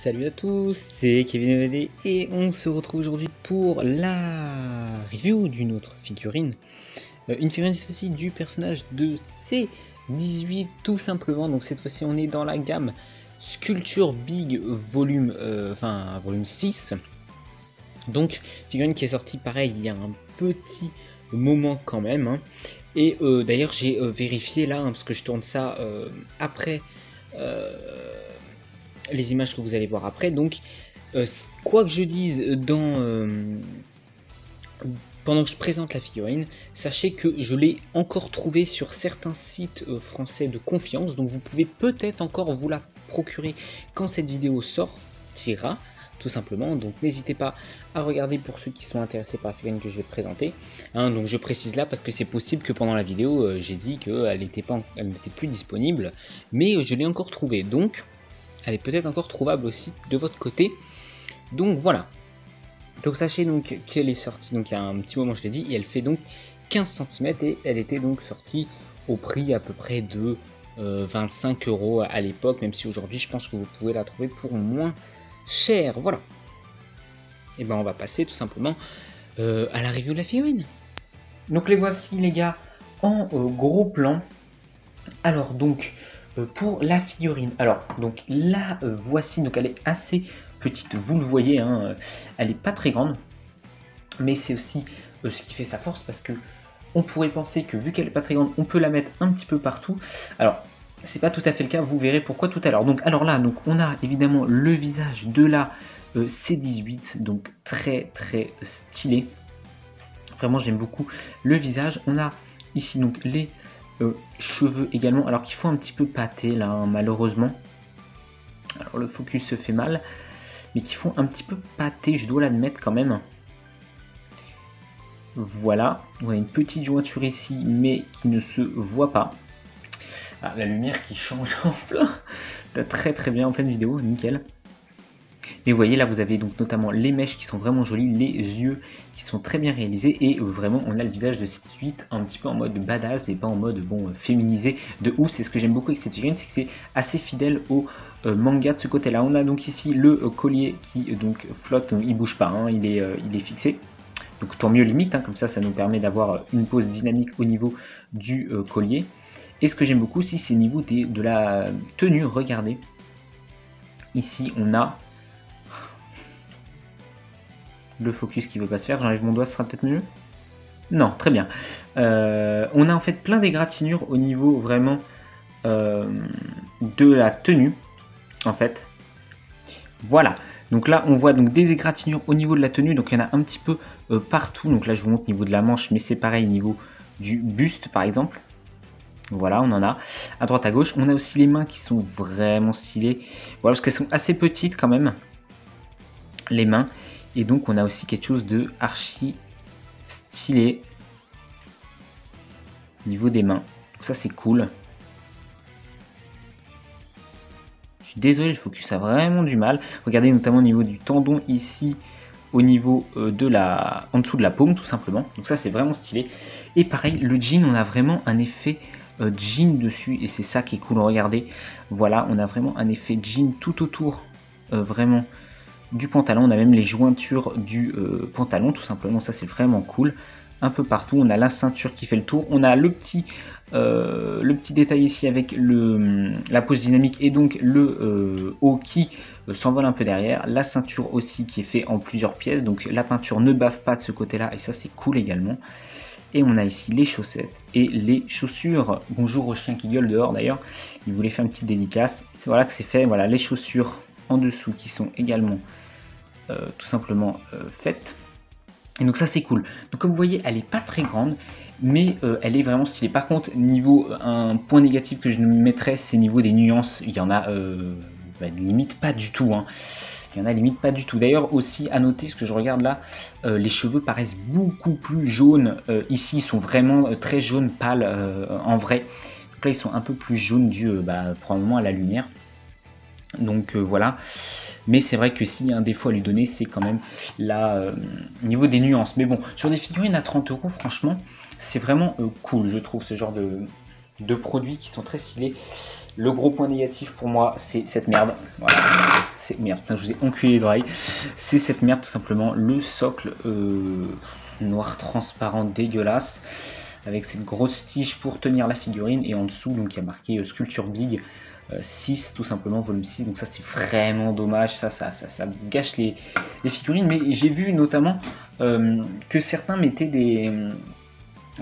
Salut à tous, c'est Kevin EVD et on se retrouve aujourd'hui pour la review d'une autre figurine. Une figurine cette fois-ci du personnage de C18 tout simplement. Donc cette fois-ci on est dans la gamme Sculpture Big volume, volume 6. Donc figurine qui est sortie pareil il y a un petit moment quand même. Hein. Et d'ailleurs j'ai vérifié là, parce que je tourne ça après... les images que vous allez voir après. Donc, quoi que je dise pendant que je présente la figurine, sachez que je l'ai encore trouvée sur certains sites français de confiance. Donc, vous pouvez peut-être encore vous la procurer quand cette vidéo sortira, tout simplement. Donc, n'hésitez pas à regarder pour ceux qui sont intéressés par la figurine que je vais présenter. Hein, donc, je précise là parce que c'est possible que pendant la vidéo, j'ai dit qu'elle n'était plus disponible, mais je l'ai encore trouvée. Donc, elle est peut-être encore trouvable aussi de votre côté. Donc voilà. Donc sachez donc qu'elle est sortie donc il y a un petit moment, je l'ai dit, et elle fait donc 15 cm et elle était donc sortie au prix à peu près de 25 € à l'époque, même si aujourd'hui je pense que vous pouvez la trouver pour moins cher. Voilà. Et ben on va passer tout simplement à la review de la figurine. Donc les voici les gars en gros plan. Alors donc pour la figurine, alors donc la voici, donc elle est assez petite, vous le voyez, hein, elle est pas très grande, mais c'est aussi ce qui fait sa force, parce que on pourrait penser que vu qu'elle est pas très grande, on peut la mettre un petit peu partout. Alors c'est pas tout à fait le cas, vous verrez pourquoi tout à l'heure. Donc alors là, donc on a évidemment le visage de la C18, donc très très stylé. Vraiment j'aime beaucoup le visage. On a ici donc les cheveux également, alors qu'ils font un petit peu pâté là, hein, malheureusement. Alors le focus se fait mal, mais qui font un petit peu pâté, je dois l'admettre quand même. Voilà, on a une petite jointure ici, mais qui ne se voit pas. Ah, la lumière qui change en plein, très très bien en pleine vidéo, nickel. Mais vous voyez là, vous avez donc notamment les mèches qui sont vraiment jolies, les yeux qui sont très bien réalisés, et vraiment on a le visage de cette suite un petit peu en mode badass et pas en mode bon féminisé de ouf. C'est ce que j'aime beaucoup avec cette figurine, c'est que c'est assez fidèle au manga de ce côté là. On a donc ici le collier qui donc flotte, donc, il bouge pas, hein, il est fixé. Donc tant mieux limite, hein, comme ça nous permet d'avoir une pose dynamique au niveau du collier. Et ce que j'aime beaucoup aussi, c'est au niveau de la tenue. Regardez, ici on a le focus qui veut pas se faire, j'enlève mon doigt, ce sera peut-être mieux. Non, très bien. On a en fait plein d'égratignures au niveau vraiment de la tenue, en fait. Voilà. Donc là, on voit donc des égratignures au niveau de la tenue. Donc il y en a un petit peu partout. Donc là, je vous montre au niveau de la manche, mais c'est pareil au niveau du buste, par exemple. Voilà, on en a à droite à gauche. On a aussi les mains qui sont vraiment stylées. Voilà, parce qu'elles sont assez petites quand même, les mains. Et donc on a aussi quelque chose de archi stylé au niveau des mains. Donc ça c'est cool. Je suis désolé, le focus a vraiment du mal. Regardez notamment au niveau du tendon ici, au niveau en dessous de la paume tout simplement. Donc ça c'est vraiment stylé. Et pareil, le jean, on a vraiment un effet jean dessus, et c'est ça qui est cool. Regardez, voilà, on a vraiment un effet jean tout autour vraiment du pantalon. On a même les jointures du pantalon tout simplement, ça c'est vraiment cool. Un peu partout, on a la ceinture qui fait le tour, on a le petit détail ici avec la pose dynamique, et donc le haut qui s'envole un peu derrière, la ceinture aussi qui est fait en plusieurs pièces, donc la peinture ne bave pas de ce côté là, et ça c'est cool également. Et on a ici les chaussettes et les chaussures. Bonjour au chien qui gueule dehors d'ailleurs, il voulait faire une petite dédicace. Voilà que c'est fait. Voilà les chaussures en dessous qui sont également tout simplement faites. Et donc ça c'est cool. Donc comme vous voyez, elle est pas très grande, mais elle est vraiment stylée. Par contre, niveau un point négatif que je mettrais, c'est niveau des nuances. Il y en a limite pas du tout, hein. Il y en a limite pas du tout. D'ailleurs aussi à noter, ce que je regarde là, les cheveux paraissent beaucoup plus jaunes. Ici ils sont vraiment très jaunes pâles en vrai. Donc là ils sont un peu plus jaunes dû probablement à la lumière. Donc voilà. Mais c'est vrai que s'il y a un défaut à lui donner, c'est quand même niveau des nuances. Mais bon, sur des figurines à 30 €, franchement, c'est vraiment cool, je trouve, ce genre de produits qui sont très stylés. Le gros point négatif pour moi, c'est cette merde. Voilà. C'est merde, putain, je vous ai enculé les oreilles. C'est cette merde tout simplement. Le socle noir transparent dégueulasse. Avec cette grosse tige pour tenir la figurine. Et en dessous, donc il y a marqué Sculpture Big 6, tout simplement, volume 6. Donc ça, c'est vraiment dommage. Ça gâche les figurines. Mais j'ai vu notamment que certains mettaient des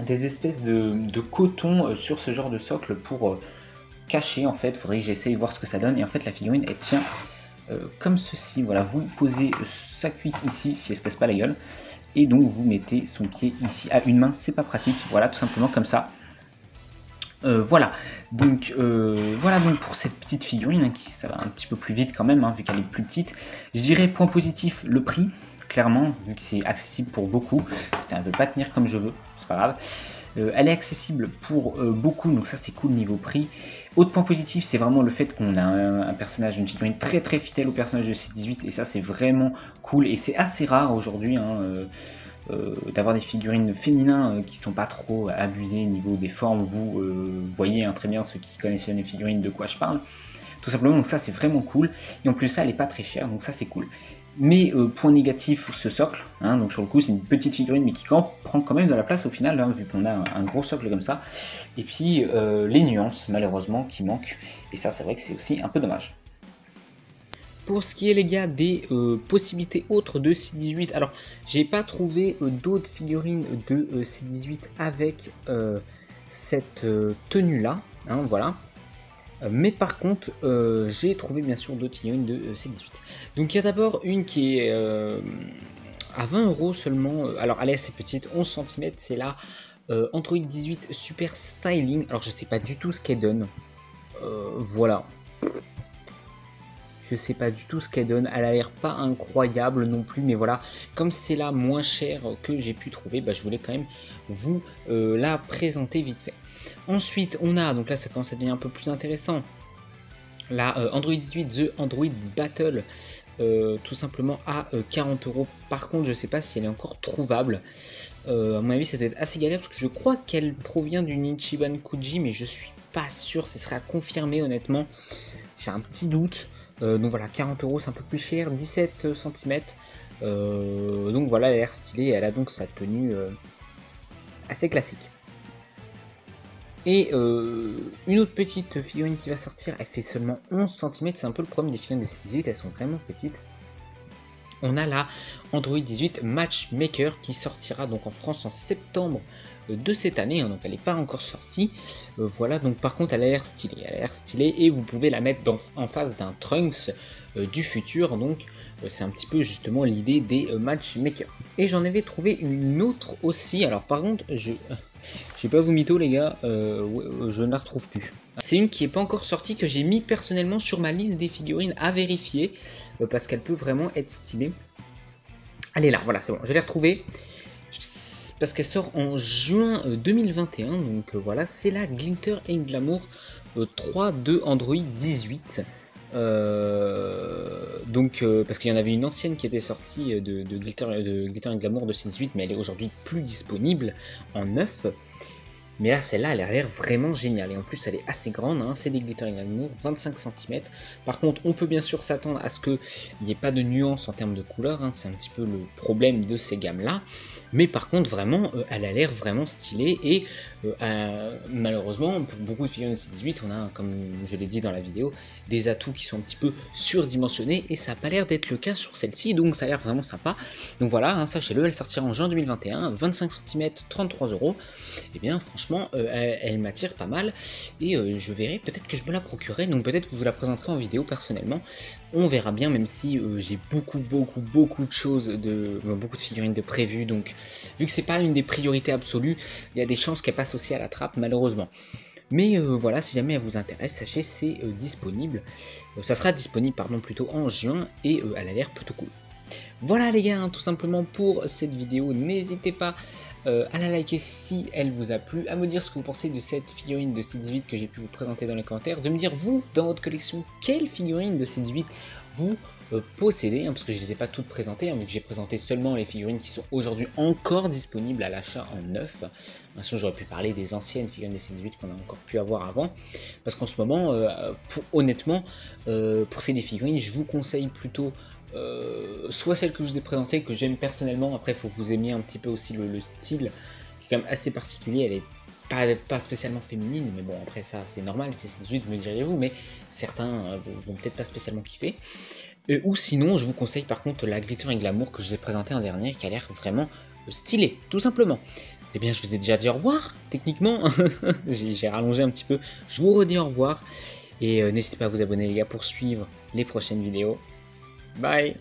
espèces de coton sur ce genre de socle pour cacher. En fait, faudrait que j'essaye voir ce que ça donne. Et en fait, la figurine, elle tient comme ceci. Voilà, vous posez sa cuisse ici si elle se casse pas la gueule. Et donc vous mettez son pied ici à une main, c'est pas pratique, voilà, tout simplement comme ça. Voilà donc pour cette petite figurine, hein, ça va un petit peu plus vite quand même, hein, vu qu'elle est plus petite. Je dirais point positif, le prix, clairement, vu que c'est accessible pour beaucoup. Elle ne veut pas tenir comme je veux, c'est pas grave. Elle est accessible pour beaucoup, donc ça c'est cool niveau prix. Autre point positif, c'est vraiment le fait qu'on a un personnage, une figurine très très fidèle au personnage de C18, et ça c'est vraiment cool, et c'est assez rare aujourd'hui hein, d'avoir des figurines féminins qui sont pas trop abusées niveau des formes. Vous voyez hein, très bien, ceux qui connaissent les figurines, de quoi je parle. Tout simplement, donc ça c'est vraiment cool, et en plus ça elle est pas très chère, donc ça c'est cool. Mais point négatif, ce socle, hein, donc sur le coup c'est une petite figurine mais qui prend quand même de la place au final, hein, vu qu'on a un gros socle comme ça. Et puis les nuances malheureusement qui manquent, et ça c'est vrai que c'est aussi un peu dommage. Pour ce qui est les gars des possibilités autres de C18, alors j'ai pas trouvé d'autres figurines de C18 avec cette tenue là, hein, voilà. Mais par contre, j'ai trouvé bien sûr d'autres figurines de C18. Donc il y a d'abord une qui est à 20 € seulement. Alors elle est assez petite, 11 cm, c'est la Android 18 Super Styling. Alors je sais pas du tout ce qu'elle donne. Voilà. Je sais pas du tout ce qu'elle donne. Elle a l'air pas incroyable non plus, mais voilà. Comme c'est la moins chère que j'ai pu trouver, bah, je voulais quand même vous la présenter vite fait. Ensuite, on a, donc là ça commence à devenir un peu plus intéressant, la Android 18 The Android Battle, tout simplement à 40 €. Par contre, je sais pas si elle est encore trouvable. À mon avis, ça doit être assez galère parce que je crois qu'elle provient d'une Ichiban Kuji, mais je suis pas sûr, ce serait à confirmer honnêtement. J'ai un petit doute. Donc voilà, 40 € c'est un peu plus cher, 17 cm. Donc voilà, elle a l'air stylée, elle a donc sa tenue assez classique. Et une autre petite figurine qui va sortir, elle fait seulement 11 cm, c'est un peu le problème des figurines de C18, elles sont vraiment petites. On a la Android 18 Matchmaker qui sortira donc en France en septembre de cette année, hein, donc elle n'est pas encore sortie. Voilà, donc par contre elle a l'air stylée, et vous pouvez la mettre en face d'un Trunks du futur, donc c'est un petit peu justement l'idée des Matchmakers. Et j'en avais trouvé une autre aussi, alors par contre je vais pas vous mytho les gars, je ne la retrouve plus. C'est une qui n'est pas encore sortie, que j'ai mis personnellement sur ma liste des figurines à vérifier, parce qu'elle peut vraiment être stylée. Elle est là, voilà, c'est bon, je l'ai retrouvée, parce qu'elle sort en juin 2021, donc voilà, c'est la Glitter & Glamour 3 de Android 18. Parce qu'il y en avait une ancienne qui était sortie de Glitter & Glamour de C18, mais elle est aujourd'hui plus disponible en neuf. Mais là, celle-là, elle a l'air vraiment géniale. Et en plus, elle est assez grande, hein. C'est des Glitter & Glamour, 25 cm. Par contre, on peut bien sûr s'attendre à ce qu'il n'y ait pas de nuance en termes de couleur, hein. C'est un petit peu le problème de ces gammes-là. Mais par contre, vraiment, elle a l'air vraiment stylée. Et malheureusement, pour beaucoup de figurines de C18, on a, comme je l'ai dit dans la vidéo, des atouts qui sont un petit peu surdimensionnés. Et ça n'a pas l'air d'être le cas sur celle-ci. Donc ça a l'air vraiment sympa. Donc voilà, hein, sachez-le, elle sortira en juin 2021, 25 cm, 33 €. Et bien, franchement, elle m'attire pas mal. Et je verrai, peut-être que je me la procurerai. Donc peut-être que je vous la présenterai en vidéo personnellement. On verra bien, même si j'ai beaucoup de choses, beaucoup de figurines de prévues. Donc vu que c'est pas une des priorités absolues, il y a des chances qu'elle passe aussi à la trappe malheureusement. Mais voilà, si jamais elle vous intéresse, sachez c'est disponible. Ça sera disponible plutôt en juin, et elle a l'air plutôt cool. Voilà les gars, hein, tout simplement pour cette vidéo. N'hésitez pas à la liker si elle vous a plu, à me dire ce que vous pensez de cette figurine de C18 que j'ai pu vous présenter dans les commentaires, de me dire vous, dans votre collection, quelle figurine de C18 vous posséder, parce que je ne les ai pas toutes présentées, vu que j'ai présenté seulement les figurines qui sont aujourd'hui encore disponibles à l'achat en neuf. Bien sûr, j'aurais pu parler des anciennes figurines de C18 qu'on a encore pu avoir avant, parce qu'en ce moment, honnêtement, pour ces figurines, je vous conseille plutôt soit celle que je vous ai présentée, que j'aime personnellement. Après, il faut que vous aimiez un petit peu aussi le style, qui est quand même assez particulier. Elle est pas spécialement féminine, mais bon, après ça, c'est normal, c'est C18, me diriez-vous, mais certains vont peut-être pas spécialement kiffer. Ou sinon, je vous conseille par contre la Glitter and Glamour que je vous ai présentée en dernier, qui a l'air vraiment stylée, tout simplement. Eh bien, je vous ai déjà dit au revoir, techniquement. J'ai rallongé un petit peu. Je vous redis au revoir. Et n'hésitez pas à vous abonner, les gars, pour suivre les prochaines vidéos. Bye!